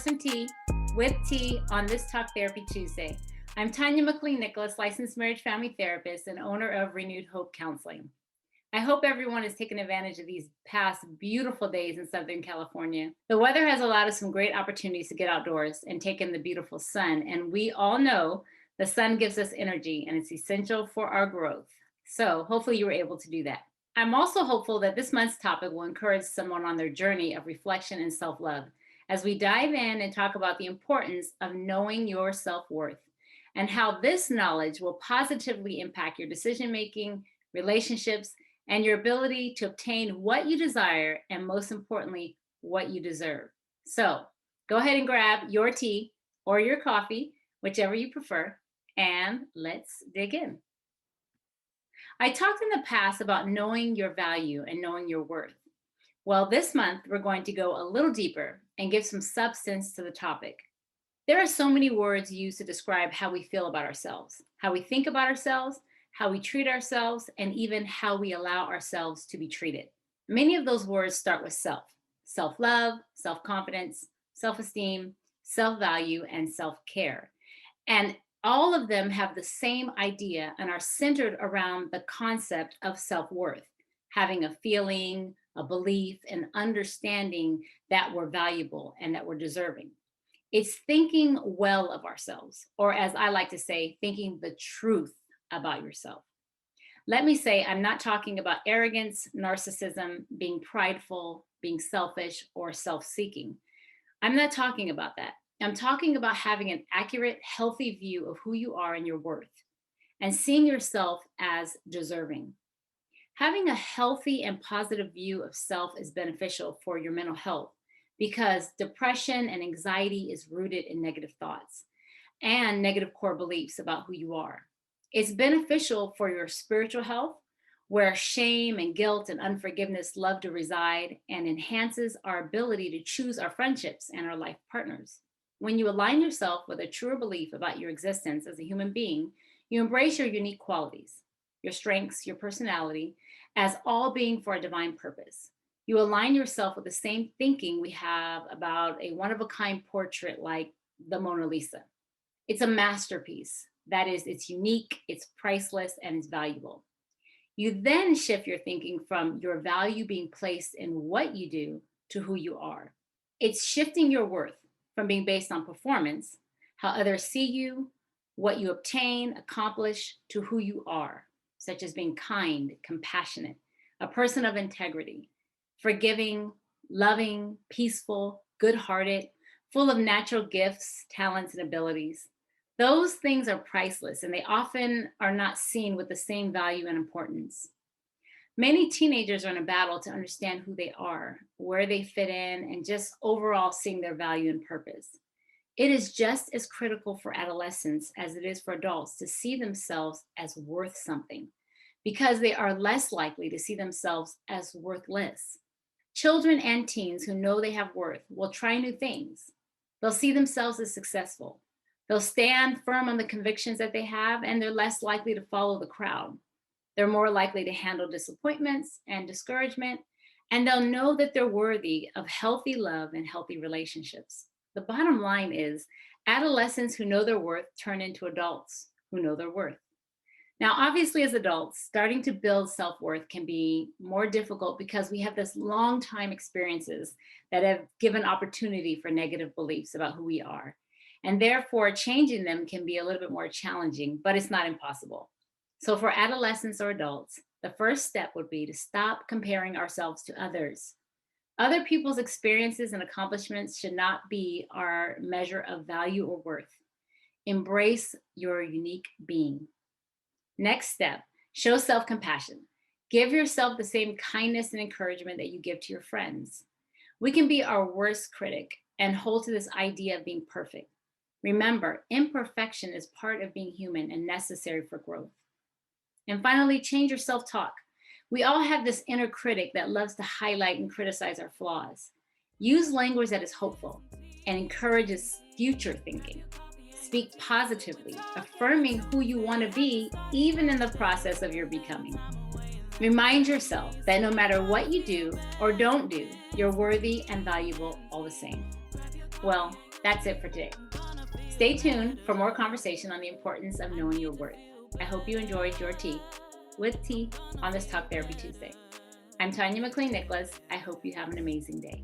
some tea with tea on this Talk Therapy Tuesday. I'm Tanya McLean Nicholas, licensed marriage family therapist and owner of Renewed Hope Counseling. I hope everyone is taking advantage of these past beautiful days in Southern California. The weather has allowed us some great opportunities to get outdoors and take in the beautiful sun. And we all know the sun gives us energy and it's essential for our growth. So hopefully you were able to do that. I'm also hopeful that this month's topic will encourage someone on their journey of reflection and self-love as we dive in and talk about the importance of knowing your self-worth and how this knowledge will positively impact your decision-making, relationships, and your ability to obtain what you desire and, most importantly, what you deserve. So go ahead and grab your tea or your coffee, whichever you prefer, and let's dig in. I talked in the past about knowing your value and knowing your worth. Well, this month, we're going to go a little deeper and give some substance to the topic. There are so many words used to describe how we feel about ourselves, how we think about ourselves, how we treat ourselves, and even how we allow ourselves to be treated. Many of those words start with self, self-love, self-confidence, self-esteem, self-value, and self-care. And all of them have the same idea and are centered around the concept of self-worth, having a feeling, a belief, an understanding that we're valuable and that we're deserving. It's thinking well of ourselves, or as I like to say, thinking the truth about yourself. Let me say, I'm not talking about arrogance, narcissism, being prideful, being selfish, or self-seeking. I'm not talking about that. I'm talking about having an accurate, healthy view of who you are and your worth, and seeing yourself as deserving. Having a healthy and positive view of self is beneficial for your mental health because depression and anxiety is rooted in negative thoughts and negative core beliefs about who you are. It's beneficial for your spiritual health, where shame and guilt and unforgiveness love to reside, and enhances our ability to choose our friendships and our life partners. When you align yourself with a truer belief about your existence as a human being, you embrace your unique qualities, your strengths, your personality, as all being for a divine purpose. You align yourself with the same thinking we have about a one-of-a-kind portrait like the Mona Lisa. It's a masterpiece. That is, it's unique, it's priceless, and it's valuable. You then shift your thinking from your value being placed in what you do to who you are. It's shifting your worth from being based on performance, how others see you, what you obtain, accomplish, to who you are, such as being kind, compassionate, a person of integrity, forgiving, loving, peaceful, good-hearted, full of natural gifts, talents, and abilities. Those things are priceless, and they often are not seen with the same value and importance. Many teenagers are in a battle to understand who they are, where they fit in, and just overall seeing their value and purpose. It is just as critical for adolescents as it is for adults to see themselves as worth something, because they are less likely to see themselves as worthless. Children and teens who know they have worth will try new things. They'll see themselves as successful. They'll stand firm on the convictions that they have, and they're less likely to follow the crowd. They're more likely to handle disappointments and discouragement, and they'll know that they're worthy of healthy love and healthy relationships. The bottom line is adolescents who know their worth turn into adults who know their worth. Now, obviously, as adults, starting to build self-worth can be more difficult because we have this long time experiences that have given opportunity for negative beliefs about who we are. And therefore, changing them can be a little bit more challenging, but it's not impossible. So for adolescents or adults, the first step would be to stop comparing ourselves to others. Other people's experiences and accomplishments should not be our measure of value or worth. Embrace your unique being. Next step, show self-compassion. Give yourself the same kindness and encouragement that you give to your friends. We can be our worst critic and hold to this idea of being perfect. Remember, imperfection is part of being human and necessary for growth. And finally, change your self-talk. We all have this inner critic that loves to highlight and criticize our flaws. Use language that is hopeful and encourages future thinking. Speak positively, affirming who you want to be, even in the process of your becoming. Remind yourself that no matter what you do or don't do, you're worthy and valuable all the same. Well, That's it for today. Stay tuned for more conversation on the importance of knowing your worth. I hope you enjoyed your tea with T on this Talk Therapy Tuesday. I'm Tanya McLean Nicholas. I hope you have an amazing day.